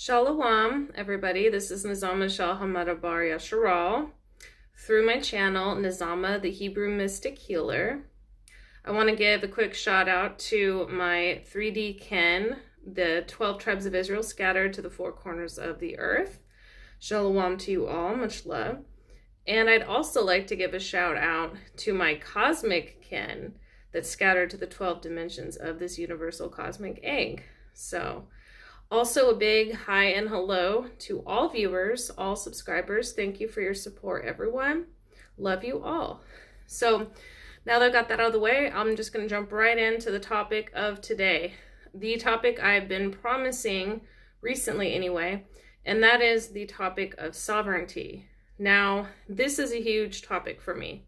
Shalom, everybody. This is Nizama Shalhamada Bar Yasharal through my channel, Nizama, the Hebrew Mystic Healer. I want to give a quick shout out to my 3D kin, the 12 tribes of Israel scattered to the four corners of the earth. Shalom to you all, much love. And I'd also like to give a shout out to my cosmic kin that's scattered to the 12 dimensions of this universal cosmic egg. So, also a big hi and hello to all viewers, all subscribers. Thank you for your support, everyone. Love you all. So now that I've got that out of the way, I'm just going to jump right into the topic of today. The topic I've been promising recently anyway, and that is the topic of sovereignty. Now, this is a huge topic for me.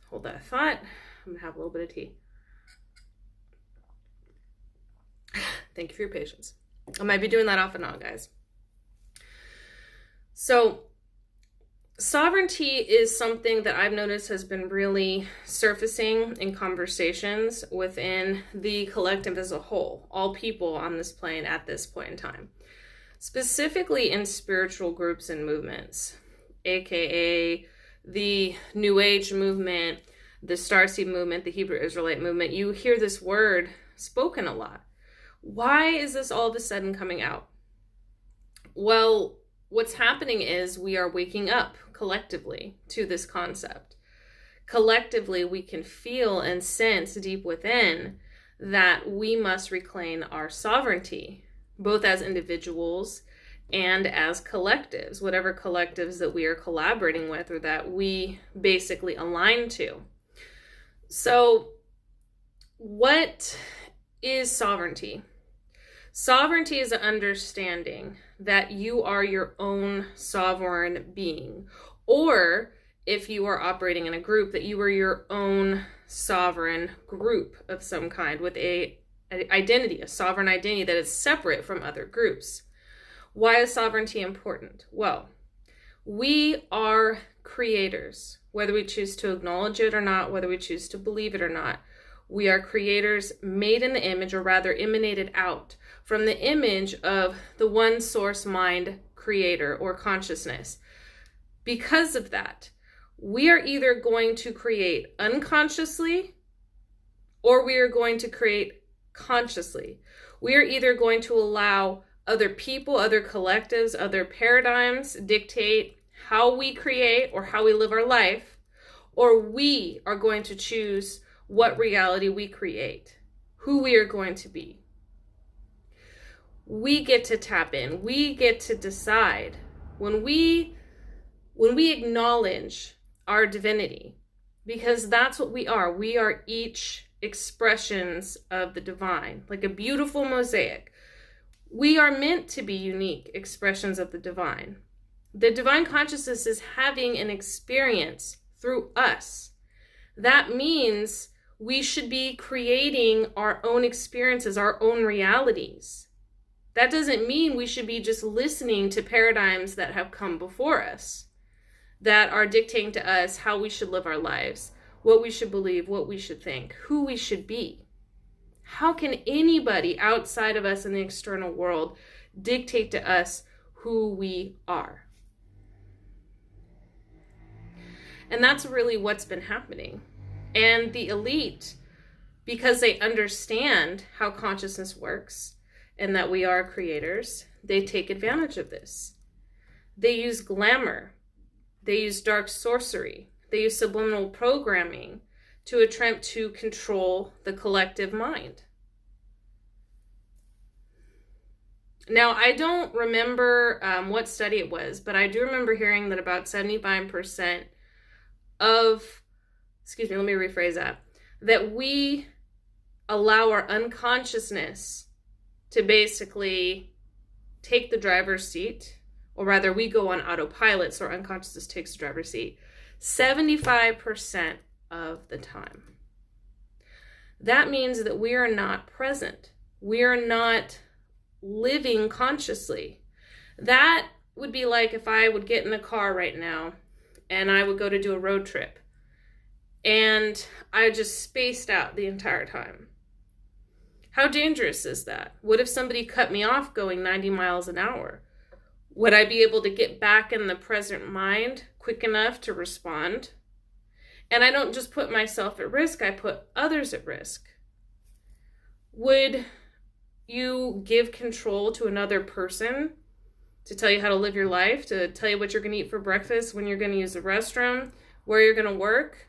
Hold that thought. I'm going to have a little bit of tea. Thank you for your patience. I might be doing that off and on, guys. So, sovereignty is something that I've noticed has been really surfacing in conversations within the collective as a whole, all people on this plane at this point in time, specifically in spiritual groups and movements, aka the New Age movement, the Starseed movement, the Hebrew Israelite movement. You hear this word spoken a lot. Why is this all of a sudden coming out? Well, what's happening is we are waking up collectively to this concept. Collectively, we can feel and sense deep within that we must reclaim our sovereignty, both as individuals and as collectives, whatever collectives that we are collaborating with or that we basically align to. So, what is sovereignty? Sovereignty is an understanding that you are your own sovereign being, or if you are operating in a group, that you are your own sovereign group of some kind with a sovereign identity that is separate from other groups. Why is sovereignty important? Well, we are creators, whether we choose to acknowledge it or not, whether we choose to believe it or not. We are creators made in the image, or rather emanated out from the image of the one source mind creator or consciousness. Because of that, we are either going to create unconsciously or we are going to create consciously. We are either going to allow other people, other collectives, other paradigms dictate how we create or how we live our life, or we are going to choose what reality we create, who we are going to be. We get to tap in. We get to decide. When we acknowledge our divinity, because that's what we are. We are each expressions of the divine, like a beautiful mosaic. We are meant to be unique expressions of the divine. The divine consciousness is having an experience through us. That means we should be creating our own experiences, our own realities. That doesn't mean we should be just listening to paradigms that have come before us, that are dictating to us how we should live our lives, what we should believe, what we should think, who we should be. How can anybody outside of us in the external world dictate to us who we are? And that's really what's been happening. And the elite, because they understand how consciousness works and that we are creators, they take advantage of this. They use glamour. They use dark sorcery. They use subliminal programming to attempt to control the collective mind. Now, I don't remember what study it was, but I do remember hearing that about 75% let me rephrase that we allow our unconsciousness to basically take the driver's seat, or rather we go on autopilot, so our unconsciousness takes the driver's seat 75% of the time. That means that we are not present. We are not living consciously. That would be like if I would get in a car right now and I would go to do a road trip and I just spaced out the entire time. How dangerous is that? What if somebody cut me off going 90 miles an hour? Would I be able to get back in the present mind quick enough to respond? And I don't just put myself at risk, I put others at risk. Would you give control to another person to tell you how to live your life, to tell you what you're going to eat for breakfast, when you're going to use the restroom, where you're going to work,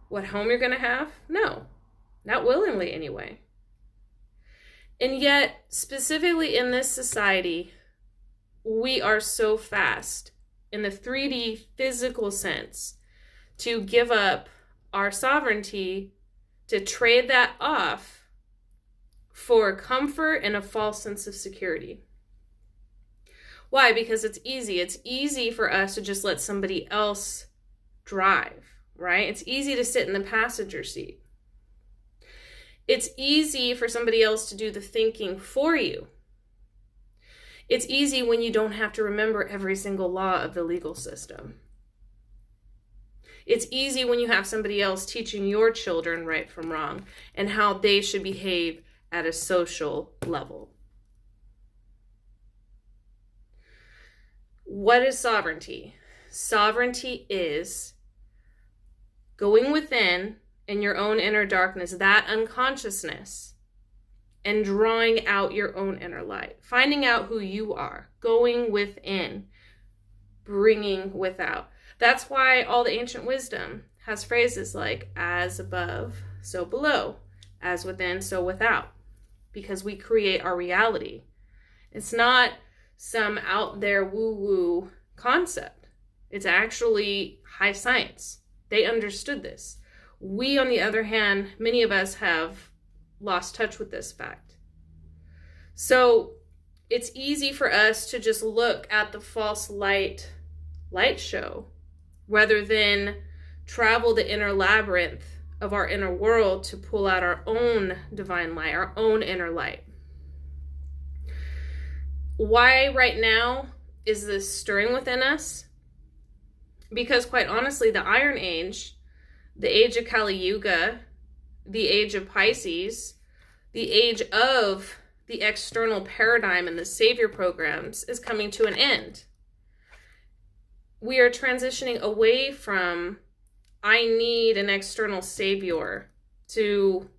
what home you're going to have? No, not willingly anyway. And yet, specifically in this society, we are so fast in the 3D physical sense to give up our sovereignty, to trade that off for comfort and a false sense of security. Why? Because it's easy. It's easy for us to just let somebody else drive, right? It's easy to sit in the passenger seat. It's easy for somebody else to do the thinking for you. It's easy when you don't have to remember every single law of the legal system. It's easy when you have somebody else teaching your children right from wrong and how they should behave at a social level. What is sovereignty? Sovereignty is going within in your own inner darkness, that unconsciousness, and drawing out your own inner light, finding out who you are, going within, bringing without. That's why all the ancient wisdom has phrases like, as above, so below, as within, so without, because we create our reality. It's not some out there woo-woo concept. It's actually high science. They understood this. We, on the other hand, many of us have lost touch with this fact. So it's easy for us to just look at the false light show rather than travel the inner labyrinth of our inner world to pull out our own divine light, our own inner light. Why right now is this stirring within us? Because quite honestly, the Iron Age, the age of Kali Yuga, the age of Pisces, the age of the external paradigm and the savior programs is coming to an end. We are transitioning away from, I need an external savior to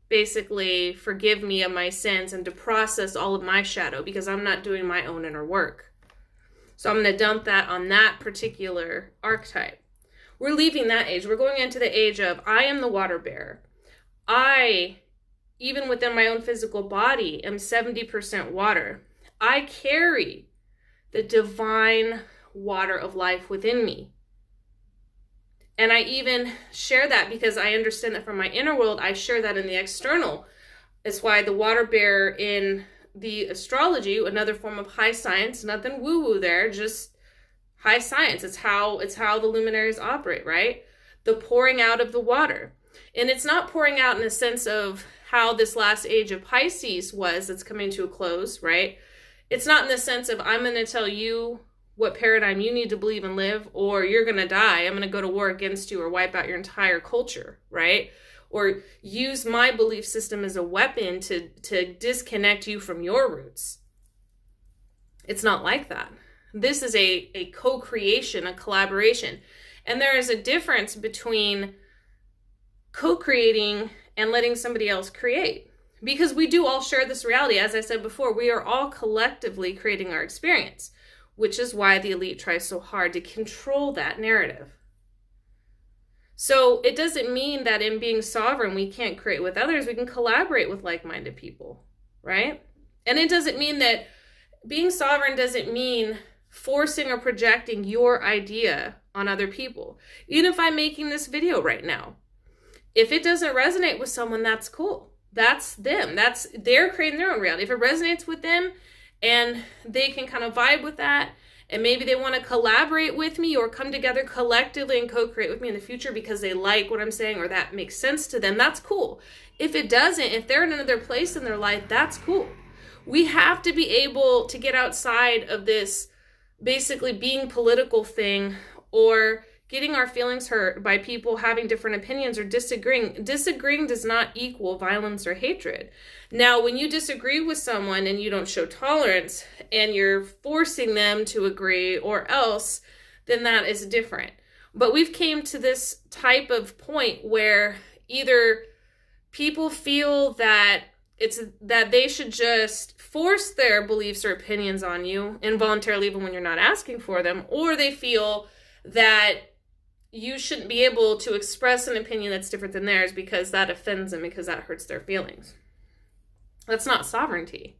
basically forgive me of my sins and to process all of my shadow because I'm not doing my own inner work. So I'm going to dump that on that particular archetype. We're leaving that age. We're going into the age of, I am the water bearer. I, even within my own physical body, am 70% water. I carry the divine water of life within me. And I even share that because I understand that from my inner world, I share that in the external. It's why the water bearer in the astrology, another form of high science, nothing woo-woo there, just high science. It's how the luminaries operate, right? The pouring out of the water. And it's not pouring out in the sense of how this last age of Pisces was that's coming to a close, right? It's not in the sense of I'm going to tell you what paradigm you need to believe and live, or you're going to die. I'm going to go to war against you or wipe out your entire culture, right? Or use my belief system as a weapon to disconnect you from your roots. It's not like that. This is a co-creation, a collaboration. And there is a difference between co-creating and letting somebody else create. Because we do all share this reality. As I said before, we are all collectively creating our experience, which is why the elite tries so hard to control that narrative. So it doesn't mean that in being sovereign, we can't create with others. We can collaborate with like-minded people, right? And it doesn't mean that being sovereign doesn't mean forcing or projecting your idea on other people. Even if I'm making this video right now, if it doesn't resonate with someone, that's cool. That's them. They're creating their own reality. If it resonates with them and they can kind of vibe with that, and maybe they want to collaborate with me or come together collectively and co-create with me in the future because they like what I'm saying or that makes sense to them, that's cool. If it doesn't, if they're in another place in their life, that's cool. We have to be able to get outside of this basically being political thing or getting our feelings hurt by people having different opinions or disagreeing. Disagreeing does not equal violence or hatred. Now, when you disagree with someone and you don't show tolerance and you're forcing them to agree or else, then that is different. But we've came to this type of point where either people feel that they should just force their beliefs or opinions on you involuntarily even when you're not asking for them, or they feel that you shouldn't be able to express an opinion that's different than theirs because that offends them, because that hurts their feelings. That's not sovereignty.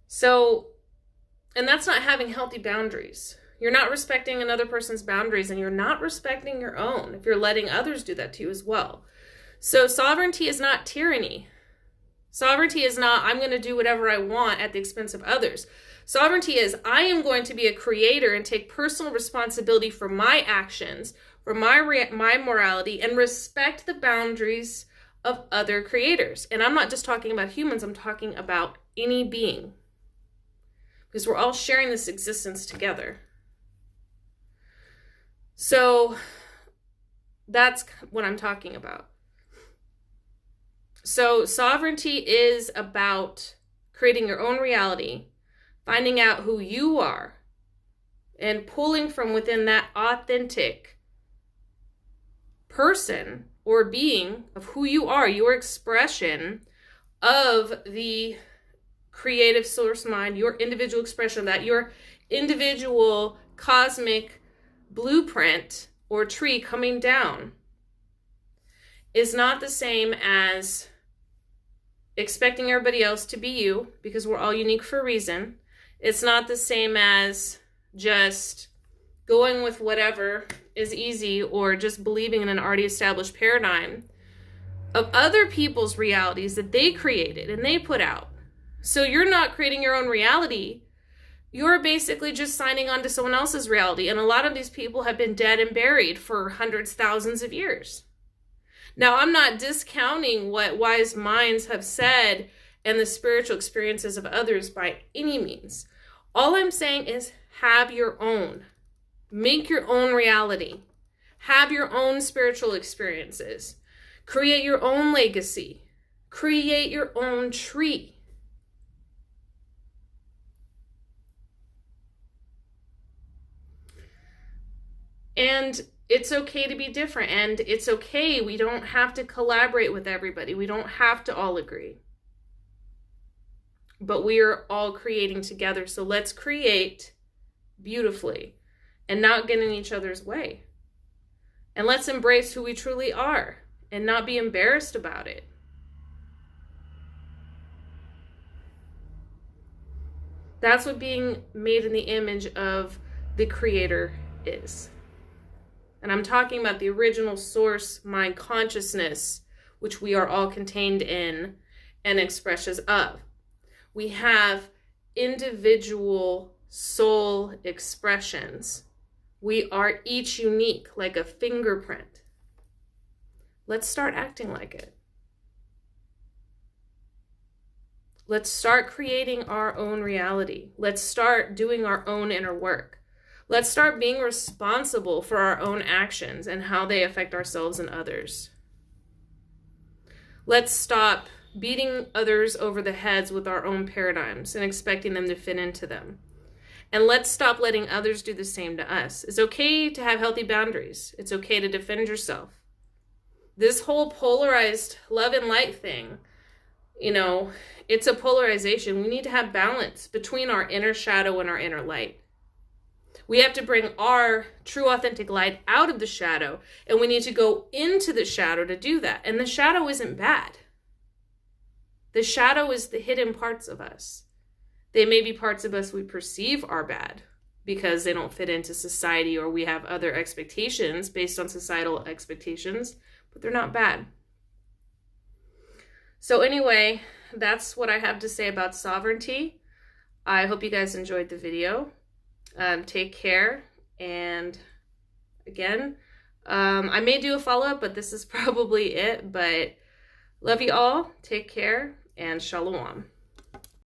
So, and that's not having healthy boundaries. You're not respecting another person's boundaries, and you're not respecting your own if you're letting others do that to you as well. So sovereignty is not tyranny. Sovereignty is not, I'm going to do whatever I want at the expense of others. Sovereignty is, I am going to be a creator and take personal responsibility for my actions, for my morality, and respect the boundaries of other creators. And I'm not just talking about humans, I'm talking about any being. Because we're all sharing this existence together. So that's what I'm talking about. So sovereignty is about creating your own reality, finding out who you are, and pulling from within that authentic person or being of who you are, your expression of the creative source mind, your individual expression of that, your individual cosmic blueprint or tree coming down is not the same as expecting everybody else to be you, because we're all unique for a reason. It's not the same as just going with whatever is easy or just believing in an already established paradigm of other people's realities that they created and they put out. So you're not creating your own reality. You're basically just signing on to someone else's reality. And a lot of these people have been dead and buried for hundreds, thousands of years. Now, I'm not discounting what wise minds have said and the spiritual experiences of others by any means. All I'm saying is have your own. Make your own reality. Have your own spiritual experiences. Create your own legacy. Create your own tree. And it's okay to be different, and it's okay. We don't have to collaborate with everybody. We don't have to all agree. But we are all creating together. So let's create beautifully and not get in each other's way. And let's embrace who we truly are and not be embarrassed about it. That's what being made in the image of the Creator is. And I'm talking about the original source mind consciousness, which we are all contained in and expressions of. We have individual soul expressions. We are each unique, like a fingerprint. Let's start acting like it. Let's start creating our own reality. Let's start doing our own inner work. Let's start being responsible for our own actions and how they affect ourselves and others. Let's stop beating others over the heads with our own paradigms and expecting them to fit into them. And let's stop letting others do the same to us. It's okay to have healthy boundaries. It's okay to defend yourself. This whole polarized love and light thing, it's a polarization. We need to have balance between our inner shadow and our inner light. We have to bring our true authentic light out of the shadow, and we need to go into the shadow to do that. And the shadow isn't bad. The shadow is the hidden parts of us. They may be parts of us we perceive are bad because they don't fit into society or we have other expectations based on societal expectations, but they're not bad. So anyway, that's what I have to say about sovereignty. I hope you guys enjoyed the video. Take care, and again, I may do a follow-up, but this is probably it. But love you all, take care, and shalom.